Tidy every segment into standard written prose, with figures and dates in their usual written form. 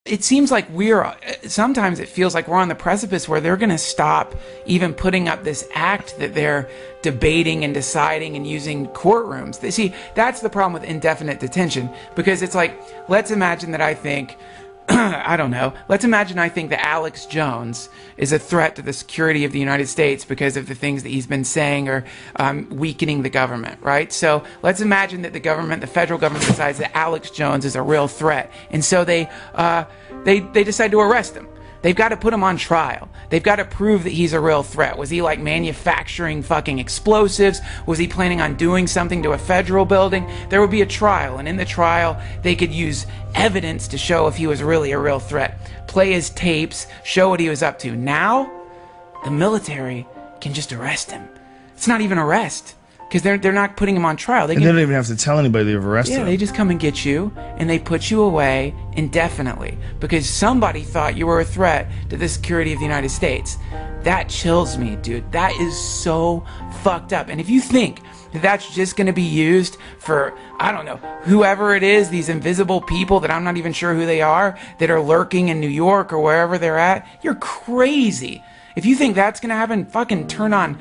it seems like sometimes it feels like we're on the precipice where they're going to stop even putting up this act that they're debating and deciding and using courtrooms. See, that's the problem with indefinite detention, because it's like, let's imagine that I think, I don't know, let's imagine I think that Alex Jones is a threat to the security of the United States because of the things that he's been saying or weakening the government, right? So let's imagine that the federal government decides that Alex Jones is a real threat. And so they decide to arrest him. They've got to put him on trial. They've got to prove that he's a real threat. Was he like manufacturing fucking explosives? Was he planning on doing something to a federal building? There would be a trial, and in the trial, they could use evidence to show if he was really a real threat. Play his tapes, show what he was up to. Now, the military can just arrest him. It's not even arrest, because they're not putting him on trial. They don't even have to tell anybody they've arrested him. Yeah, they just come and get you, and they put you away indefinitely because somebody thought you were a threat to the security of the United States. That chills me, dude. That is so fucked up. And if you think that that's just going to be used for, I don't know, whoever it is, these invisible people that I'm not even sure who they are, that are lurking in New York or wherever they're at, you're crazy. If you think that's going to happen, fucking turn on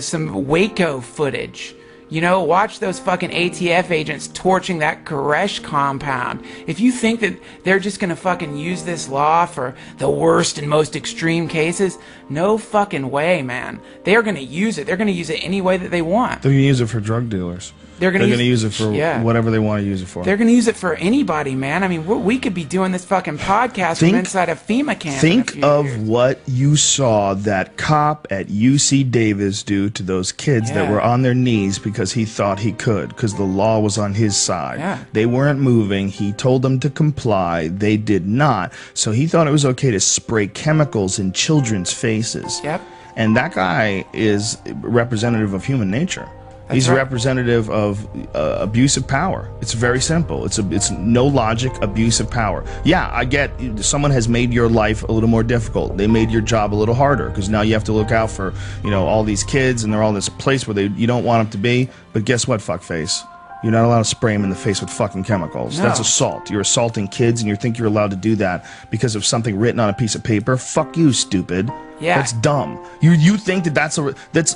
some Waco footage. You know, watch those fucking ATF agents torching that Koresh compound. If you think that they're just going to fucking use this law for the worst and most extreme cases, no fucking way, man. They are going to use it. They're going to use it any way that they want. They're going to use it for drug dealers. They're going to use it for whatever they want to use it for. They're going to use it for anybody, man. I mean, we could be doing this fucking podcast from inside a FEMA camp. Think of what you saw that cop at UC Davis do to those kids that were on their knees because he thought he could, because the law was on his side. Yeah. They weren't moving. He told them to comply. They did not. So he thought it was okay to spray chemicals in children's faces. Yep. And that guy is representative of human nature. He's representative of abuse of power. It's very simple. It's no logic, abuse of power. Yeah, I get someone has made your life a little more difficult. They made your job a little harder because now you have to look out for, you know, all these kids, and they're all in this place where you don't want them to be. But guess what, fuckface? You're not allowed to spray them in the face with fucking chemicals. No. That's assault. You're assaulting kids, and you think you're allowed to do that because of something written on a piece of paper? Fuck you, stupid. Yeah. That's dumb. You think that's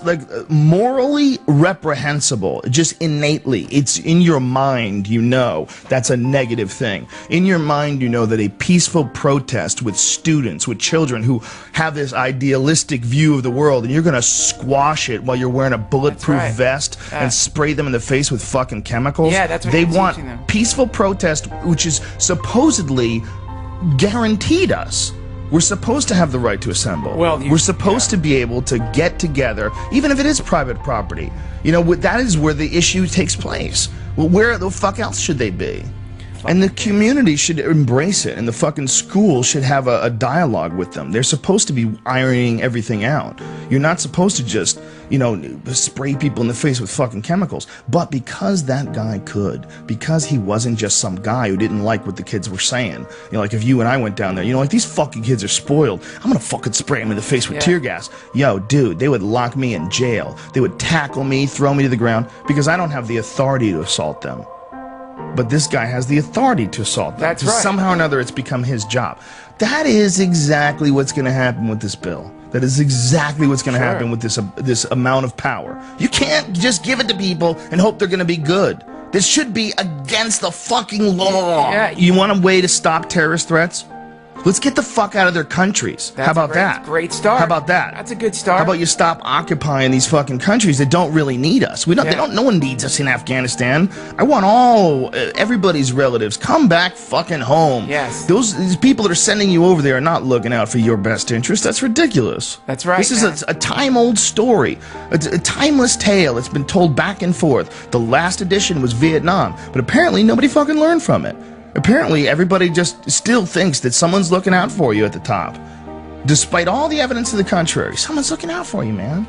like morally reprehensible, just innately. It's in your mind, you know, that's a negative thing. In your mind, you know that a peaceful protest with students, with children who have this idealistic view of the world, and you're going to squash it while you're wearing a bulletproof vest and spray them in the face with fucking chemicals. Yeah, that's what they you're want. teaching them. Peaceful protest, which is supposedly guaranteed us. We're supposed to have the right to assemble. Well, we're supposed to be able to get together, even if it is private property. You know, that is where the issue takes place. Well, where the fuck else should they be? And the community should embrace it, and the fucking school should have a dialogue with them. They're supposed to be ironing everything out. You're not supposed to just, you know, spray people in the face with fucking chemicals. But because that guy could, because he wasn't just some guy who didn't like what the kids were saying, you know, like if you and I went down there, you know, like these fucking kids are spoiled. I'm gonna fucking spray them in the face with tear gas. Yo, dude, they would lock me in jail. They would tackle me, throw me to the ground, because I don't have the authority to assault them. But this guy has the authority to assault them. That's right. Somehow or another, it's become his job. That is exactly what's going to happen with this bill. That is exactly what's going to happen with this amount of power. You can't just give it to people and hope they're going to be good. This should be against the fucking law. Yeah. You want a way to stop terrorist threats? Let's get the fuck out of their countries. How about that? Great start. How about that? That's a good start. How about you stop occupying these fucking countries that don't really need us? We don't. They don't. No one needs us in Afghanistan. I want everybody's relatives come back fucking home. Yes. These people that are sending you over there are not looking out for your best interest. That's ridiculous. That's right. This is a time-old story, a timeless tale. It's been told back and forth. The last edition was Vietnam, but apparently nobody fucking learned from it. Apparently, everybody just still thinks that someone's looking out for you at the top. Despite all the evidence to the contrary, someone's looking out for you, man.